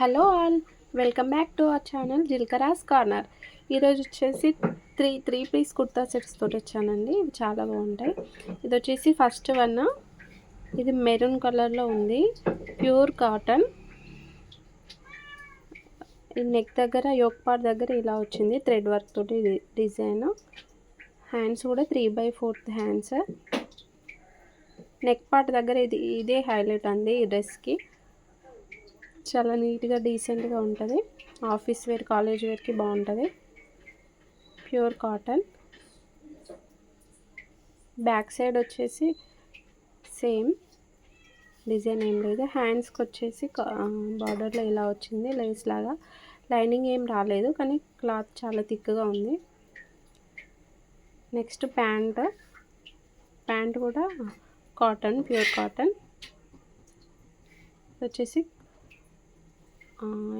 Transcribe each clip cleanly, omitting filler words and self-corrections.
Hello all, welcome back to our channel Jilkaras corner. ఈరోజు వచ్చేసి three piece kurta sets తోటి వచ్చానండి. ఇవి చాలా బాగుంటాయి. ఇది వచ్చేసి ఫస్ట్ వన్, ఇది మెరూన్ కలర్లో ఉంది, ప్యూర్ కాటన్. ఈ నెక్ దగ్గర యోక్ పార్ట్ దగ్గర ఇలా వచ్చింది థ్రెడ్ వర్క్ తోటి డిజైన్. హ్యాండ్స్ కూడా 3/4 హ్యాండ్స్. నెక్ పార్ట్ దగ్గర ఇదే హైలైట్ అండి ఈ డ్రెస్కి. చాలా నీట్గా డీసెంట్గా ఉంటుంది. ఆఫీస్ వేర్, కాలేజ్ వేర్కి బాగుంటుంది. Pure cotton. బ్యాక్ సైడ్ వచ్చేసి సేమ్ డిజైన్ ఏం లేదు. హ్యాండ్స్కి వచ్చేసి బార్డర్లో ఇలా వచ్చింది లేస్ లాగా. లైనింగ్ ఏం రాలేదు కానీ క్లాత్ చాలా థిక్గా ఉంది. నెక్స్ట్ ప్యాంట్ కూడా కాటన్, ప్యూర్ కాటన్ వచ్చేసి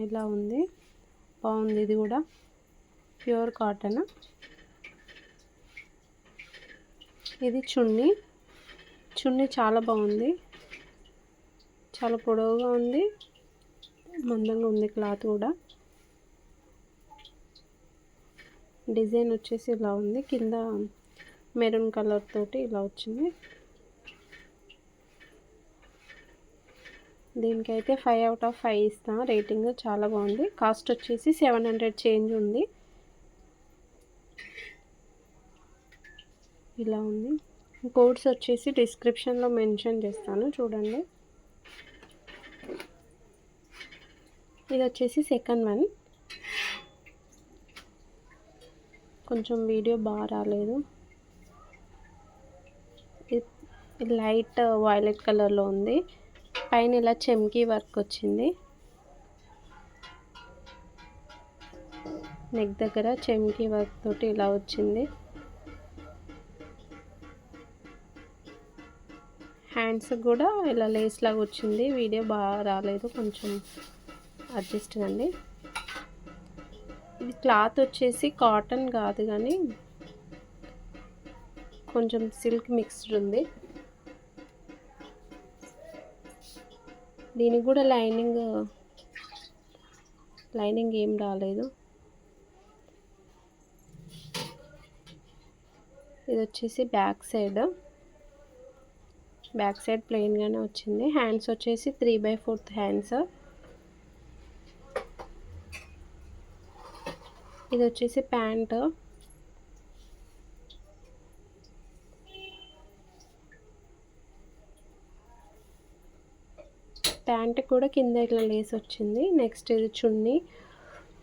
ఇలా ఉంది, బాగుంది. ఇది కూడా ప్యూర్ కాటన్. ఇది చున్నీ చాలా బాగుంది, చాలా పొడవుగా ఉంది, మందంగా ఉంది. క్లాత్ కూడా డిజైన్ వచ్చేసి ఇలా ఉంది. కింద మెరూన్ కలర్ తోటి ఇలా వచ్చింది. దీనికైతే 5/5 ఇస్తాం రేటింగ్. చాలా బాగుంది. కాస్ట్ వచ్చేసి 700 చేంజ్ ఉంది. ఇలా ఉంది. కోడ్స్ వచ్చేసి డిస్క్రిప్షన్లో మెన్షన్ చేస్తాను, చూడండి. ఇది వచ్చేసి సెకండ్ వన్. కొంచెం వీడియో బాగా రాలేదు. ఇది లైట్ వైలెట్ కలర్లో ఉంది. పైన ఇలా చెమ్కీ వర్క్ వచ్చింది. నెక్ దగ్గర చెమ్కీ వర్క్ తోటి ఇలా వచ్చింది. హ్యాండ్స్ కూడా ఇలా లేస్ లాగా వచ్చింది. వీడియో బాగా రాలేదు, కొంచెం అడ్జస్ట్ కండి. ఇది క్లాత్ వచ్చేసి కాటన్ కాదు కానీ కొంచెం సిల్క్ మిక్స్డ్ ఉంది. దీనికి కూడా లైనింగ్ ఏం రాలేదు. ఇది వచ్చేసి బ్యాక్ సైడ్ ప్లెయిన్గానే వచ్చింది. హ్యాండ్స్ వచ్చేసి 3/4 హ్యాండ్స్. ఇది వచ్చేసి ప్యాంట్. ప్యాంట్ కూడా కింద ఇట్లా లేస్ వచ్చింది. నెక్స్ట్ ఇది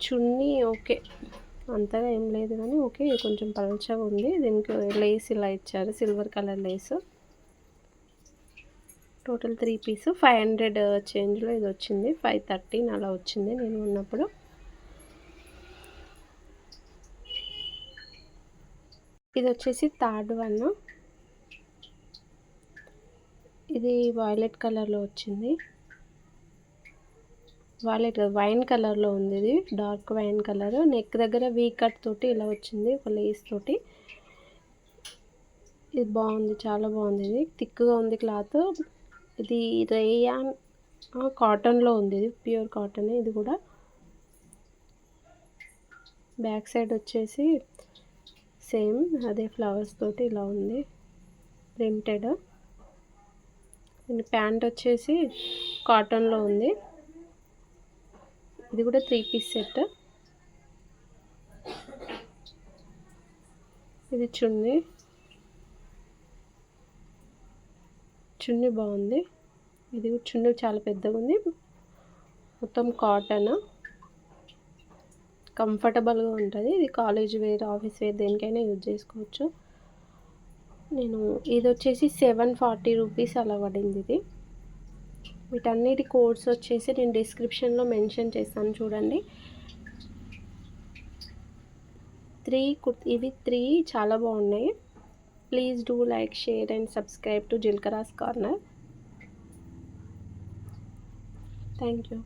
చున్నీ ఓకే, అంతగా ఏం లేదు కానీ ఓకే, కొంచెం పల్చగా ఉంది. దీనికి లేస్ ఇలా ఇచ్చారు, silver colour lace. Total 3 piece 500 చేంజ్లో ఇది వచ్చింది. 513 అలా వచ్చింది నేను ఉన్నప్పుడు. ఇది వచ్చేసి థర్డ్ వన్. ఇది వైలెట్ కలర్లో వచ్చింది. వైన్ కలర్లో ఉంది. ఇది డార్క్ వైన్ కలర్. నెక్ దగ్గర వీ కట్ తోటి ఇలా వచ్చింది, ఒక లేస్ తోటి. ఇది బాగుంది, చాలా బాగుంది. ఇది థిక్గా ఉంది క్లాత్. ఇది రేయాన్ కాటన్లో ఉంది. ఇది ప్యూర్ కాటన్. ఇది కూడా బ్యాక్ సైడ్ వచ్చేసి సేమ్ అదే ఫ్లవర్స్ తోటి ఇలా ఉంది, ప్రింటెడ్. దీని ప్యాంట్ వచ్చేసి కాటన్లో ఉంది. ఇది కూడా 3 పీస్ సెట్. ఇది చున్నీ బాగుంది. ఇది చున్నీ చాలా పెద్దగా ఉంది. మొత్తం కాటన్, కంఫర్టబుల్గా ఉంటుంది. ఇది కాలేజ్ వేర్, ఆఫీస్ వేర్ దేనికైనా యూజ్ చేసుకోవచ్చు. ఇది వచ్చేసి 740 రూపీస్ అలా పడింది. ఇది వీటన్నిటి కోడ్స్ వచ్చేసి నేను డిస్క్రిప్షన్లో మెన్షన్ చేస్తాను, చూడండి. ఇవి 3 చాలా బాగున్నాయి. Please do like, share and subscribe to Jilkaras corner. Thank you.